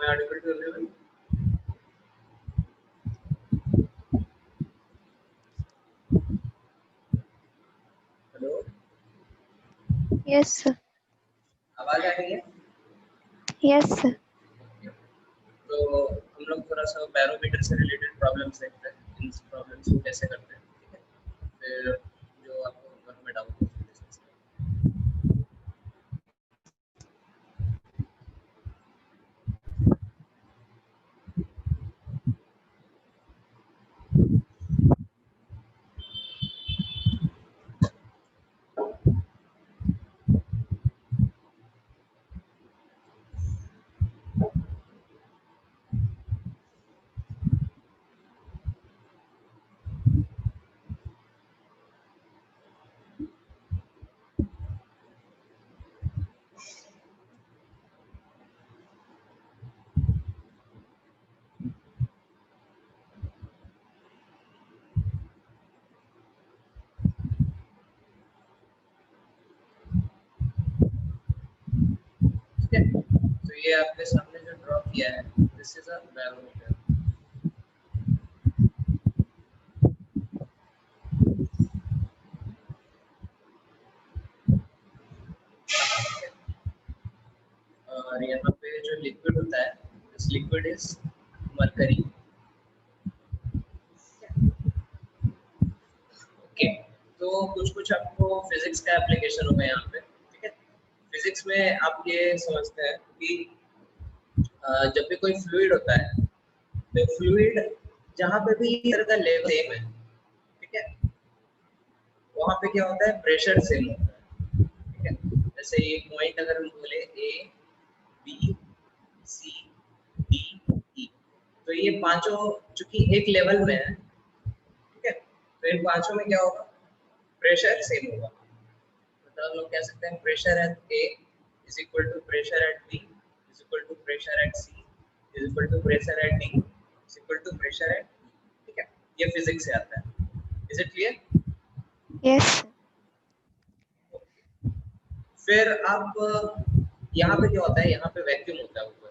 Am I audible to everyone? Hello, yes sir. आवाज आ रही है? Yes sir. तो हम लोग थोड़ा सा बैरोमीटर से रिलेटेड प्रॉब्लम्स देखते हैं, इन प्रॉब्लम्स को कैसे करते हैं, ठीक है? फिर जो आपको वर्क में डाउट हो ठीक है? तो ये आपके सामने जो ड्रॉ किया है, दिस इज अ बैरोमीटर। और यहाँ पे जो लिक्विड होता है, this liquid is mercury. Okay, तो कुछ आपको फिजिक्स का एप्लीकेशन होगा यहाँ पे, ठीक है? फिजिक्स में आप ये समझते हैं कि जब भी कोई फ्लूइड होता है, तो फ्लूइड जहाँ पे भी इधर का लेवल सेम है, ठीक है, वहाँ पे क्या होता है, प्रेशर सेम होता है, ठीक है? जैसे ये पॉइंट अगर हम बोले A B C D E, तो ये पांचों चूंकि एक लेवल में है, ठीक है, तो इन पांचों में क्या होगा, प्रेशर सेम होगा। मतलब हम लोग कह सकते हैं pressure at A is equal to pressure at B is equal to pressure at C is equal to pressure at D is equal to pressure at, ठीक है? ये फिजिक्स से आता है। Is it clear? यस। फिर आप यहाँ पे क्या होता है, यहाँ पे वैक्यूम होता है ऊपर,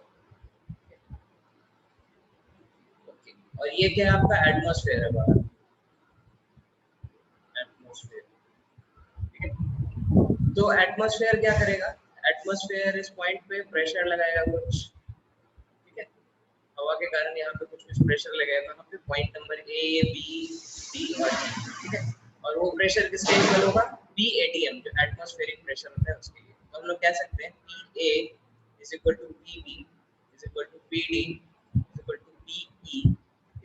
ओके, और ये क्या है, आपका एटमॉस्फेयर है बाहर, एटमॉस्फेयर, ठीक है? तो एटमॉस्फेयर क्या करेगा, एटमॉस्फेयर इस पॉइंट पे प्रेशर लगाएगा कुछ, ठीक है? हवा के कारण यहाँ पे कुछ प्रेशर लगाएगा, यहाँ पे point number A B D और डी, ठीक है? और वो प्रेशर किसके इक्वल होगा, PATM, जो एटमॉस्फेरिक प्रेशर होता है उसके लिए। तो हम लोग कह सकते हैं PA is equal to PB is equal to PD is equal to PE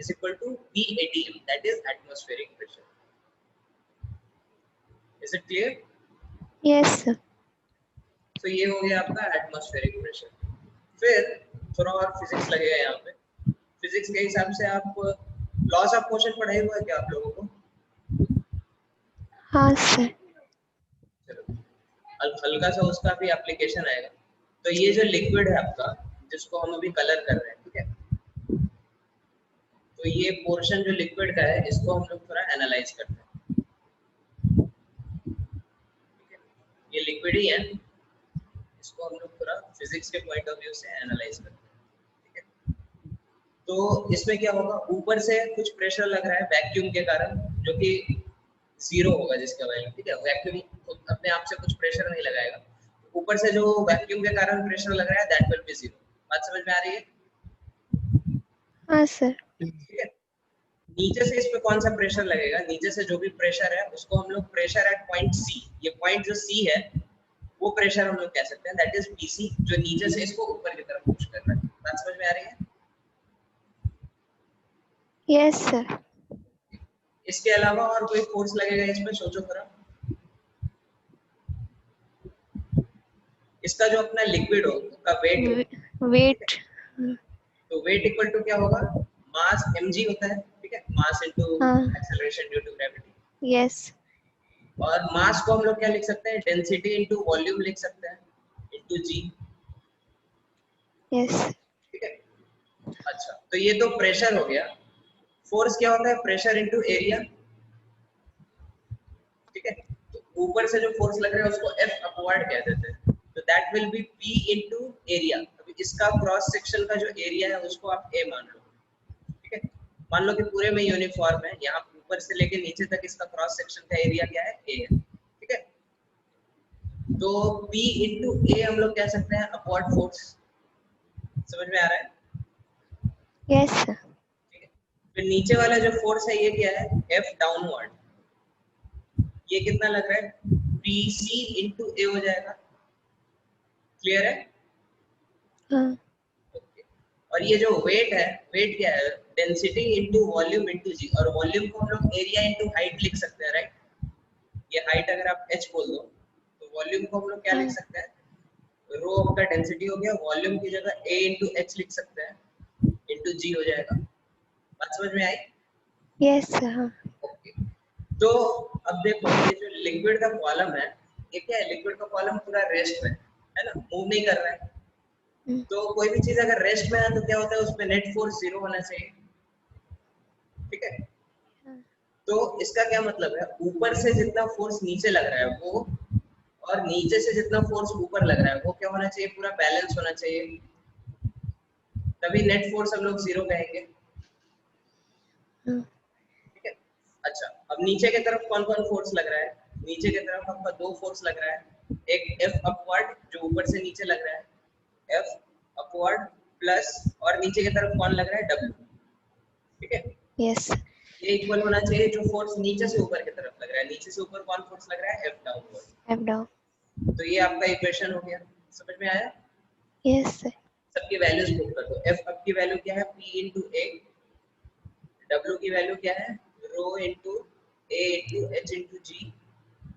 is equal to PATM, that is atmospheric pressure. Is it clear? Yes sir. तो ये हो गया आपका एटमॉस्फेरिक प्रेशर। फिर थोड़ा और फिजिक्स लगेगा यहाँ पे। फिजिक्स के हिसाब से आप लॉस ऑफ मोशन पढ़ाई हुआ है क्या आप लोगों को? हाँ सर। हल्का सा उसका भी एप्लीकेशन आएगा। तो ये जो लिक्विड है आपका, जिसको हम अभी कलर कर रहे हैं, ठीक है, तो ये पोर्शन जो लिक्विड का है, इसको हम लोग थोड़ा एनालाइज करते हैं, ठीक है? ये लिक्विड ही है, इसको हम लोग थोड़ा फिजिक्स के पॉइंट ऑफ व्यू से एनालाइज करते हैं, ठीक है? तो इसमें क्या होगा, ऊपर से कुछ प्रेशर लग रहा है वैक्यूम के कारण, जो कि जीरो होगा जिसका वैल्यू, ठीक है? वैक्यूम अपने आप से कुछ प्रेशर नहीं लगाएगा, ऊपर से जो वैक्यूम के कारण प्रेशर लग रहा है दैट विल बी जीरो। बात समझ में आ रही है? हाँ सर। ठीक है? नीचे से इस पे कौन सा प्रेशर लगेगा, नीचे से जो भी प्रेशर है उसको हम लोग प्रेशर एट पॉइंट सी, ये पॉइंट जो सी है वो प्रेशर हम लोग कह सकते हैं, दैट इज पीसी, जो नीचे से इसको ऊपर की तरफ पुश कर रहा है। बात समझ में आ रही है? Yes sir. इसके अलावा और कोई फोर्स लगेगा इसमें, सोचो थोड़ा। इसका जो अपना लिक्विड हो उसका वेट, वेट। तो वेट इक्वल टू क्या होगा, मास mg होता है, ठीक है? मास इनटू हाँ। Acceleration due to gravity. Yes. और मास को हम लोग क्या लिख सकते हैं, डेंसिटी इनटू वॉल्यूम लिख सकते हैं, इनटू g, यस। ठीक है? अच्छा, तो ये तो प्रेशर हो गया। फोर्स क्या होता है, प्रेशर इनटू एरिया, ठीक है? तो ऊपर से जो फोर्स लग रहा है उसको F अपवर्ड कह देते हैं, तो that will be P into area. अभी इसका क्रॉस सेक्शन का जो एरिया है उसको आप ए मान लो, ठीक है। मान लो कि पूरे में यूनिफॉर्म है, यहाँ ऊपर से लेके नीचे तक इसका क्रॉस सेक्शन का एरिया क्या है, ए है, ठीक है। तो P इंटू ए हम लोग कह सकते हैं अपवर्ड फोर्स, समझ में आ रहा है? Yes, sir. ठीक है। फिर नीचे वाला जो फोर्स है ये क्या है, F डाउनवर्ड, ये कितना लग रहा है, PC इंटू ए हो जाएगा, क्लियर है? हाँ. और ये जो वेट है, वेट क्या है, डेंसिटी इंटू वॉल्यूम इंटू जी, और वॉल्यूम को हम लोग एरिया इंटू हाइट लिख सकते हैं, राइट? ये हाइट अगर आप h बोल दो तो वॉल्यूम को हम लोग क्या लिख सकते हैं, रो आपका डेंसिटी हो गया, वॉल्यूम की जगह a इंटू एच लिख सकते हैं, इंटू जी हो जाएगा। बात समझ में आई? Yes, sir. हाँ. ओके। तो अब देखो ये जो लिक्विड का कॉलम है, ये क्या है, लिक्विड का कॉलम पूरा रेस्ट में है ना, मूव नहीं कर रहा है। तो कोई भी चीज अगर रेस्ट में है तो क्या होता है, उसमें नेट फोर्स 0 होना चाहिए, ठीक है। तो इसका क्या मतलब है, ऊपर से जितना फोर्स नीचे लग रहा है वो, और नीचे से जितना फोर्स ऊपर लग रहा है वो क्या होना चाहिए, पूरा बैलेंस होना चाहिए, तभी नेट फोर्स हम लोग 0 कहेंगे, ठीक है। अच्छा, अब नीचे की तरफ कौन कौन फोर्स लग रहा है, नीचे की तरफ आपका दो फोर्स लग रहा है, एक F अपवर्ड जो ऊपर से नीचे लग रहा है, F अपवर्ड प्लस, और नीचे की तरफ कौन लग रहा है, W, ठीक है। Yes. ये इक्वल होना चाहिए जो फोर्स नीचे से ऊपर की तरफ लग रहा है, नीचे से ऊपर कौन फोर्स लग रहा है, F डाउनवर्ड। F down. तो ये आपका इक्वेशन हो गया, समझ में आया? Yes, sir. सबकी वैल्यूज पुट कर दो, F अब की वैल्यू क्या है, P इंटू ए, W की वैल्यू क्या है, रो इंटू ए इंटू एच इंटू जी,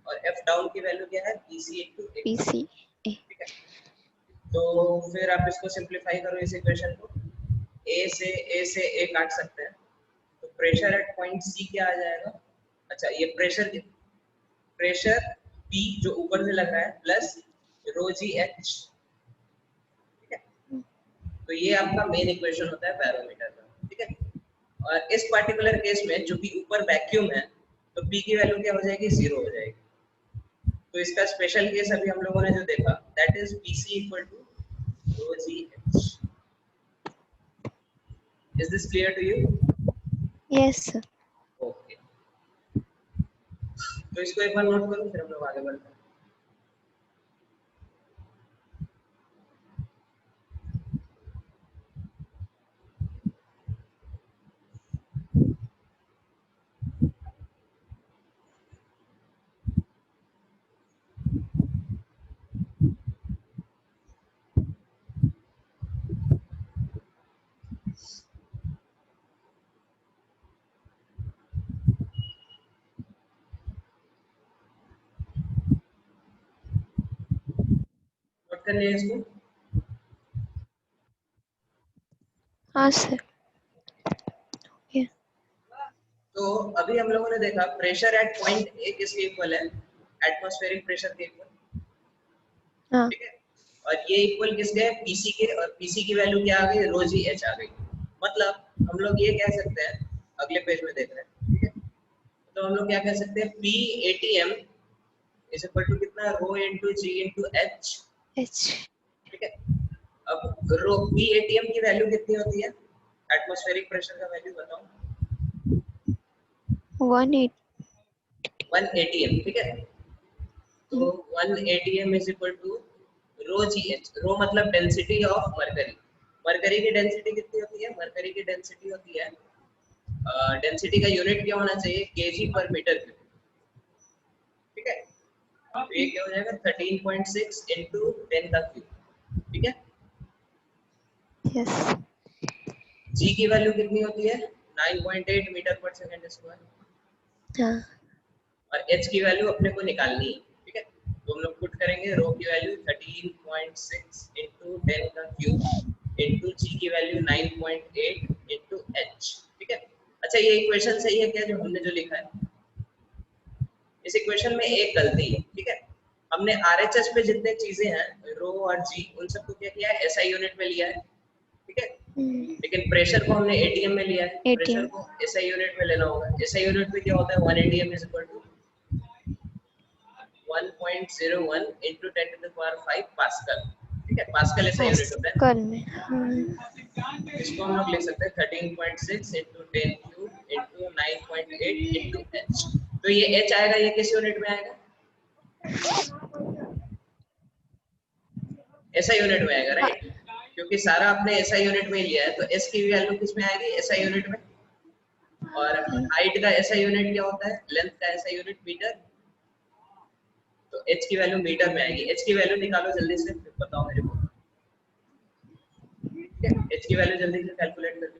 और F डाउन की वैल्यू क्या है, PC इंटू ए, PC. ठीक है। तो फिर आप इसको सिंपलीफाई करो इस इक्वेशन को, ए से ए काट सकते हैं, तो प्रेशर एट पॉइंट सी क्या आ जाएगा, अच्छा ये प्रेशर P जो ऊपर से लग रहा है प्लस रो जी एच, ठीक है। तो ये आपका मेन इक्वेशन होता है बैरोमीटर का, ठीक है। और इस पर्टिकुलर केस में चूंकि ऊपर वैक्यूम है तो P की वैल्यू क्या हो जाएगी, 0 हो जाएगी। तो इसका स्पेशल केस अभी हम लोगों ने जो देखा, that is PC equal to rho g h. Is this clear to you? Yes, sir. Okay, तो इसको एक बार नोट करो फिर हम लोग आगे बढ़ते हैं। नोट कर लिया इसको? हाँ, sir. Yeah. तो अभी हम लोगों ने देखा प्रेशर एट पॉइंट ए किसके इक्वल है, एटमॉस्फेरिक प्रेशर के इक्वल, हाँ. ठीक है। और ये इक्वल किसके है, पीसी के, और पीसी की वैल्यू क्या आ गई, रो जी एच आ गई। मतलब हम लोग ये कह सकते हैं, अगले पेज में देख रहे हैं, ठीक है। तो हम लोग क्या कह सकते हैं, P ATM is equal to कितना, rho into g into h, H. ठीक है। अब रो पी एटीएम की वैल्यू कितनी होती है, एटमॉस्फेरिक प्रेशर का वैल्यू बताओ, 180. 1 एटीएम, ठीक है। तो 1 ATM is equal to rho g h, rho मतलब डेंसिटी ऑफ मरकरी। मरकरी की डेंसिटी कितनी होती है, मरकरी की डेंसिटी होती है, डेंसिटी का यूनिट क्या होना चाहिए, केजी पर मीटर क्यूब, ठीक है। तो ये क्या हो जाएगा, 13.6 इंटू 10 का क्यूब, ठीक है। Yes. जी की वैल्यू कितनी होती है, 9.8 मीटर पर सेकंड स्क्वायर, हाँ. और एच की वैल्यू अपने को निकालनी है, ठीक है। तो हम लोग पुट करेंगे रो की वैल्यू 13.6 इंटू 10 का क्यूब इंटू जी की वैल्यू 9.8 इंटू एच, ठीक है। अच्छा ये इक्वेशन सही है क्या जो हमने जो लिखा है, इस इक्वेशन में एक गलती है, ठीक है। हमने आरएचएस पे जितने चीजें हैं रो और जी उन सबको क्या किया है, एसआई यूनिट में लिया है, ठीक है। लेकिन प्रेशर को हमने एटीएम में लिया है, प्रेशर ATM. को एसआई यूनिट में लेना होगा। एसआई यूनिट में क्या होता है, 1 ATM is equal to 1.01 into 10 to the power 5 pascal, ठीक है, पास्कल ऐसा यूनिट होता है ना। कल में इसको हम लोग लिख सकते हैं 13.6 into 10 cube into 9.8 into h। तो ये h आएगा, ये किस यूनिट में आएगा? ऐसा यूनिट में आएगा, राइट? क्योंकि सारा आपने ऐसा यूनिट में लिया है, तो s की वैल्यू किस में आएगी? ऐसा यूनिट में। और हाइट का ऐसा यूनिट क्या होता है? लेंथ का ऐसा यूनिट मीटर। तो h की वैल्यू मीटर में आएगी। h की वैल्यू निकालो जल्दी से, फिर बताओ मेरे को। ठीक है, h की वैल्यू जल्दी से कैलकुलेट करके।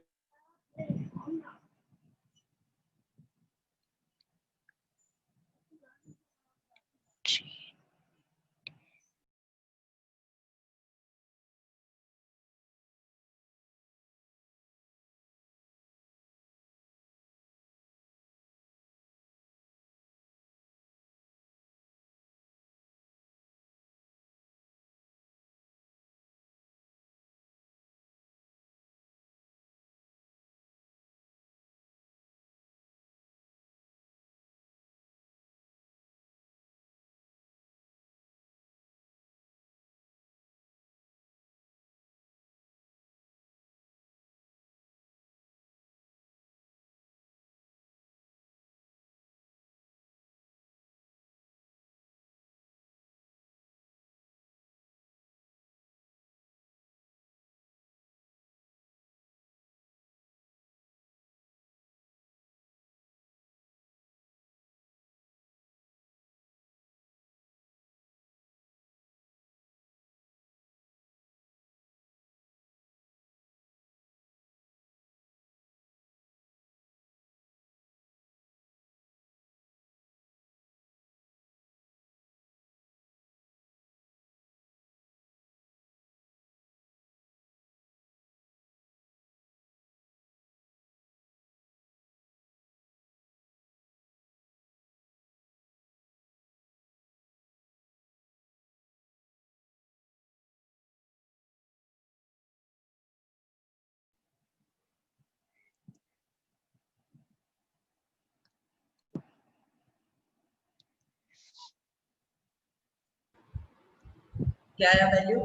क्या आया वैल्यू?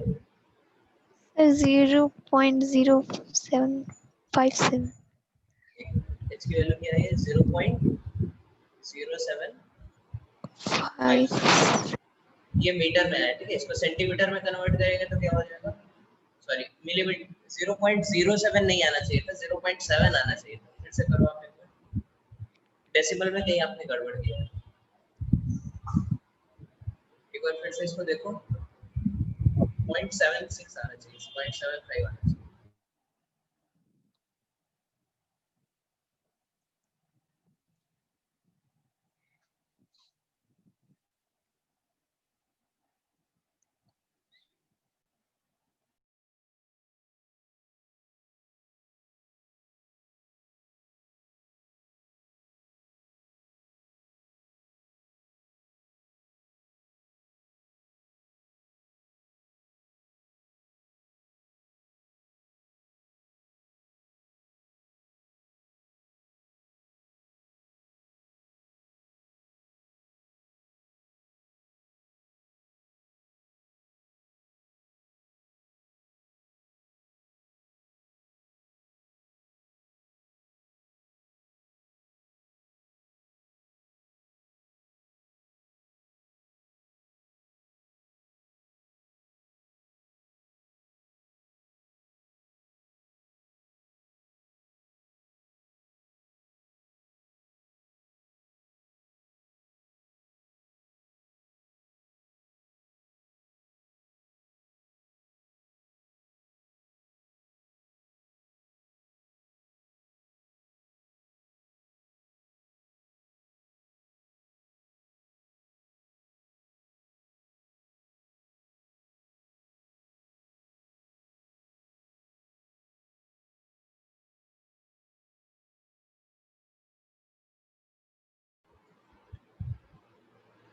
0.0757 h की वैल्यू क्या है? 0.07 5 ये मीटर में है, ठीक है। इसको सेंटीमीटर में कन्वर्ट करेंगे तो क्या हो जाएगा? Sorry, millimetre. 0.07 नहीं आना चाहिए था, 0.7 आना चाहिए था। फिर से करो आप एक बार। डेसिमल में कहीं आपने गड़बड़ किया है। एक बार फिर से इसको देखो। 0.76 आना चाहिए, 0.75 आना चाहिए।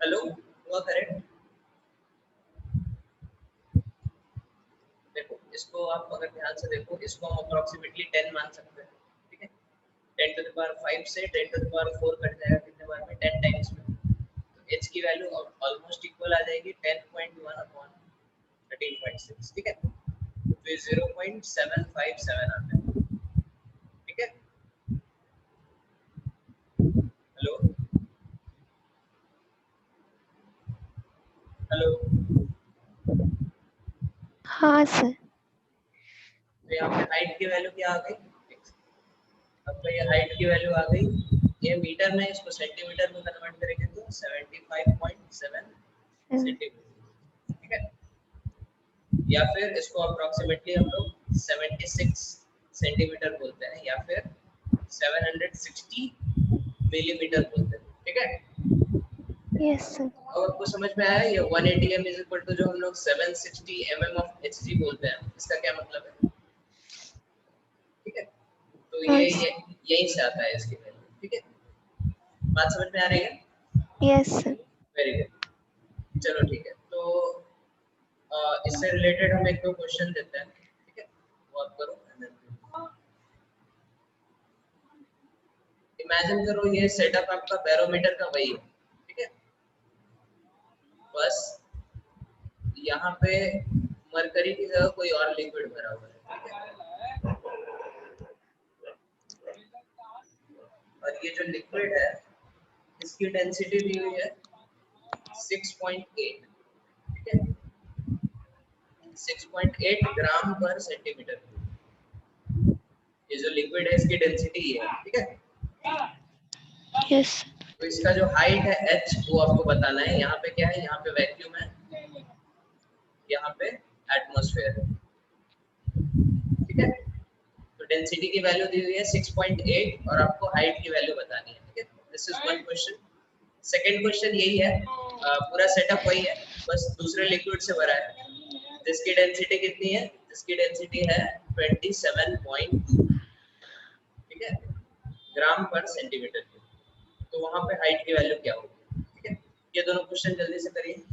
हेलो, हुआ करेक्ट? देखो, इसको आप अगर ध्यान से देखो, इसको हम अप्रोक्सीमेटली 10 मान सकते हैं, ठीक है। 10 टू द पावर 5 से 10 टू द पावर 4 कट जाएगा कितने बार में? 10 टाइम्स में। तो h की वैल्यू ऑलमोस्ट इक्वल आ जाएगी 10.1 अपॉन 13.6, ठीक है, तो 0.757 आता है, ठीक है। हेलो हेलो, हाँ सर। तो यहाँ पे हाइट की वैल्यू क्या आ गई, आपका ये हाइट की वैल्यू आ गई, ये मीटर में, इसको सेंटीमीटर में कन्वर्ट करेंगे तो 75.7 सेंटीमीटर, ठीक है। या फिर इसको अप्रोक्सीमेटली हम लोग 76 सेंटीमीटर बोलते हैं, या फिर 760 मिलीमीटर बोलते हैं, ठीक है। Yes sir. अब आपको समझ में आया ये 180 m इज इक्वल टू जो हम लोग 760 mm ऑफ hg बोलते हैं, इसका क्या मतलब है, ठीक है। तो हाँ ये यहीं से आता है इसकी वैल्यू, ठीक है। बात समझ में आ रही है? Yes sir. वेरी गुड, चलो ठीक है। तो इससे रिलेटेड हम एक दो क्वेश्चन देते हैं, ठीक है, वो आप करो। इमेजिन करो ये सेटअप आपका बैरोमीटर का वही है, ठीक है, बस यहाँ पे मरकरी की जगह कोई और लिक्विड भरा हुआ है, ठीक है। और ये जो लिक्विड है इसकी डेंसिटी दी हुई है 6.8, ठीक है, 6.8 ग्राम पर सेंटीमीटर। ये जो लिक्विड है इसकी डेंसिटी ये है, ठीक है। यस। तो इसका जो हाइट है h वो आपको बताना है। यहाँ पे क्या है, यहाँ पे वैक्यूम है, यहाँ पे एटमॉस्फेयर है, ठीक है। तो डेंसिटी की वैल्यू दी हुई है 6.8 और आपको हाइट की वैल्यू बतानी है, ठीक है। This is one question. Second question यही है, पूरा सेटअप वही है, बस दूसरे लिक्विड से भरा है, जिसकी डेंसिटी कितनी है, जिसकी डेंसिटी है 27.2, ठीक है, ग्राम पर सेंटीमीटर। तो वहां पे हाइट की वैल्यू क्या होगी, ठीक है। ये दोनों क्वेश्चन जल्दी से करिए।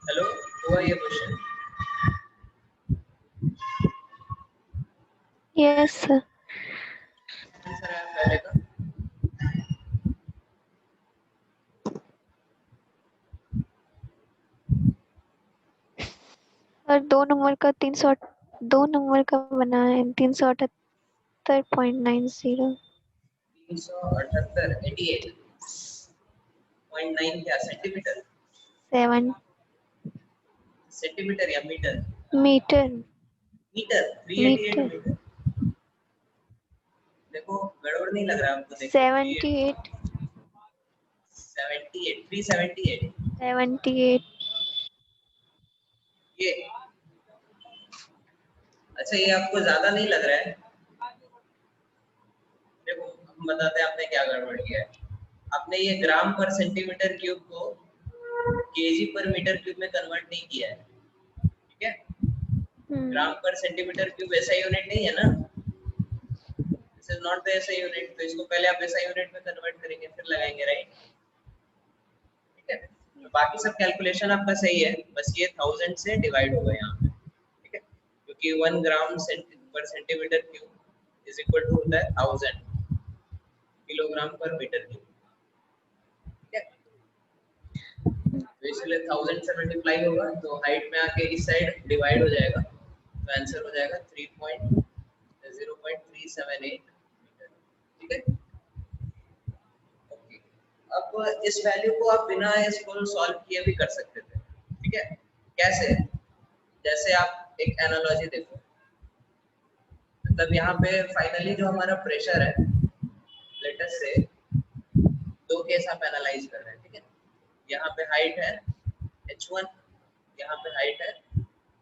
हेलो, हुआ ये क्वेश्चन? Yes sir. आंसर है पहले का। और 2 नंबर का बना है 378.90। 378, 88.9 क्या सेंटीमीटर? 7 सेंटीमीटर या metre? Metre. Metre, 388 metre metre. देखो गड़बड़ नहीं लग रहा आपको? देखो 78 78, 378 78। ये। अच्छा, ये आपको ज्यादा नहीं लग रहा है? देखो हम बताते हैं आपने क्या गड़बड़ किया है। आपने ये ग्राम पर सेंटीमीटर क्यूब को केजी पर मीटर क्यूब में कन्वर्ट नहीं किया है, ठीक है? ग्राम पर सेंटीमीटर क्यूब ऐसा यूनिट नहीं है ना, दिस इज नॉट द ऐसा यूनिट। तो इसको पहले आप ऐसा यूनिट में कन्वर्ट करेंगे फिर लगाएंगे, राइट? ठीक है, तो बाकी सब कैलकुलेशन आपका सही है, बस ये 1000 से डिवाइड होगा यहाँ पे, ठीक है? क्योंकि 1 ग्राम पर centimetre cube is equal to होता है 1000 किलोग्राम पर मीटर क्यूब, ठीक है? तो इसलिए 1000 से मल्टीप्लाई होगा तो हाइट में आके इस साइड डिवाइड हो जाएगा, तो आंसर हो जाएगा 0.378 मीटर, ठीक है? ओके, अब इस वैल्यू को आप बिना इसको सॉल्व किए भी कर सकते थे, ठीक है? कैसे? जैसे आप एक एनालॉजी देखो, मतलब यहाँ पे फाइनली जो हमारा प्रेशर है, लेट अस से दो केस आप एनालाइज कर रहे हैं, ठीक है? यहाँ पे हाइट है h1, यहाँ पे हाइट है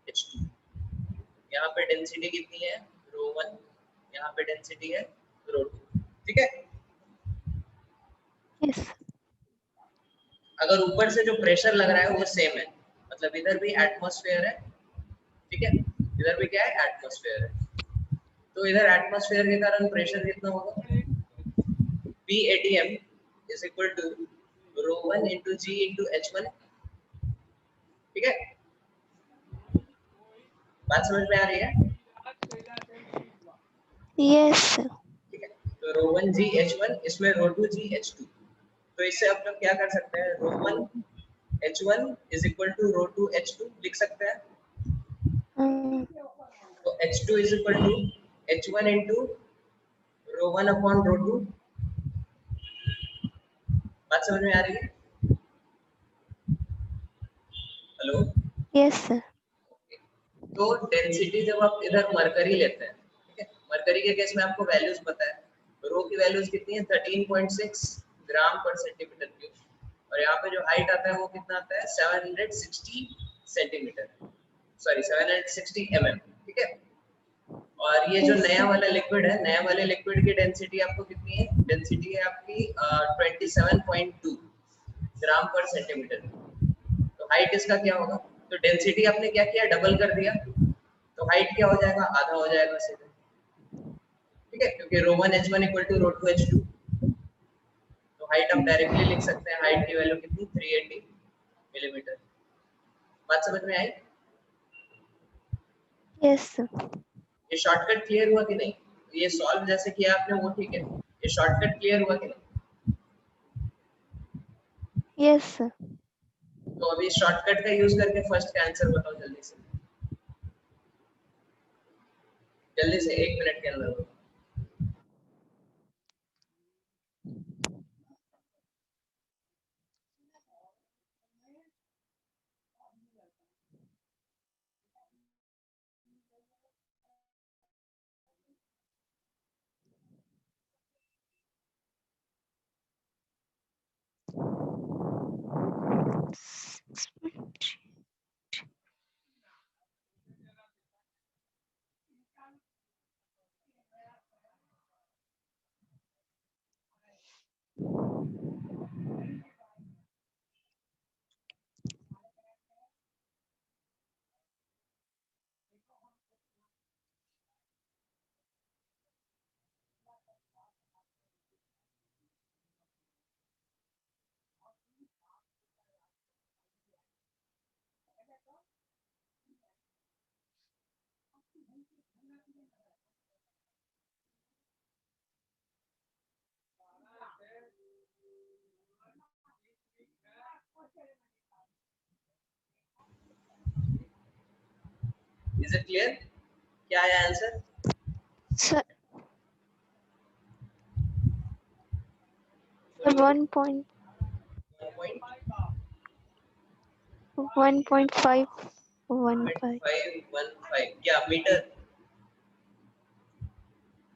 h2, यहाँ पे डेंसिटी कितनी है ρ1, यहाँ पे डेंसिटी है ρ2, ठीक है? यस। अगर ऊपर से जो प्रेशर लग रहा है वो सेम है, मतलब इधर भी एटमॉस्फेयर है, ठीक है? इधर भी क्या है? एटमॉस्फेयर है। तो इधर एटमॉस्फेयर के कारण प्रेशर कितना होगा? P ATM is equal to ρ1 into G into H1, ठीक है? बात समझ में आ रही है? यस। ठीक है, तो ρ1 G H1, इसमें ρ2 G H2। तो इससे आप लोग क्या कर सकते हैं? ρ1 H1 is equal to ρ2 H2 लिख सकते हैं। तो H2 is equal to H1 into ρ1 upon ρ2। बात समझ में आ रही है? हेलो? Yes sir. तो डेंसिटी जब आप इधर मरकरी लेते हैं, ठीक है? मरकरी के केस में आपको वैल्यूज पता है, रो की वैल्यूज कितनी है? 13.6 ग्राम पर सेंटीमीटर क्यूब, और यहाँ पे जो हाइट आता है वो कितना आता है? 760 सेंटीमीटर, सॉरी 760 mm, ठीक है? और ये जो यस नया सर। वाला लिक्विड है, नया वाले लिक्विड की डेंसिटी आपको कितनी है? डेंसिटी है आपकी 27.2 ग्राम पर सेंटीमीटर। तो हाइट इसका क्या होगा? तो डेंसिटी आपने क्या किया? डबल कर दिया, तो हाइट क्या हो जाएगा? आधा हो जाएगा सीधे, ठीक है? क्योंकि ρ1 h1 इक्वल टू ρ2 h2। तो हाइट हम डायरेक्टली लिख सकते हैं, हाइट की वैल्यू कितनी? 380 मिलीमीटर। बात समझ में आई? Yes sir. ये शॉर्टकट क्लियर हुआ कि नहीं? ये सॉल्व जैसे किया आपने वो ठीक है, ये शॉर्टकट क्लियर हुआ कि नहीं? Yes sir. तो अभी शॉर्टकट का यूज करके फर्स्ट का आंसर बताओ जल्दी से, जल्दी से 1 मिनट के अंदर बताओ। Is it clear? क्या है आंसर? Sir, 1.15. 1.515 क्या मीटर?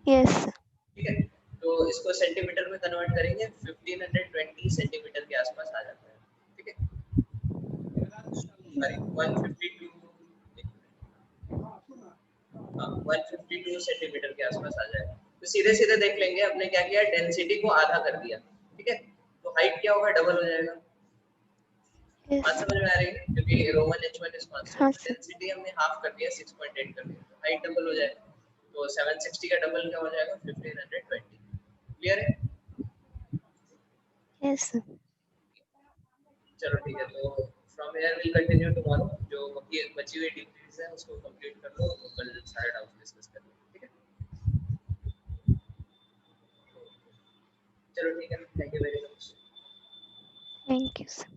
Yes, sir. ठीक है, तो इसको सेंटीमीटर में कन्वर्ट करेंगे 1520 सेंटीमीटर के आसपास आ जाता है। ठीक है, सॉरी 152 सेंटीमीटर के आसपास आ जाएगा। तो सीधे सीधे देख लेंगे, हमने क्या किया, डेंसिटी को आधा कर दिया। ठीक है, तो हाइट क्या होगा, डबल हो जाएगा। Yes, बात समझ में आ रही है? क्योंकि रोमन h1 इज हाँ कांस्टेंट, सर। डेंसिटी हमने हाफ कर दिया, 6.8 कर दिया, तो हाइट डबल हो जाएगा। तो 760 का डबल क्या हो जाएगा, 1520। क्लियर है? Yes, sir. चलो ठीक है, तो from here will continue tomorrow. जो बची हुई डिग्रीज है उसको कंप्लीट कर लो, तो कल सारे डाउट्स डिस्कस कर लो। ठीक है, चलो ठीक है, thank you very much. Thank you, sir.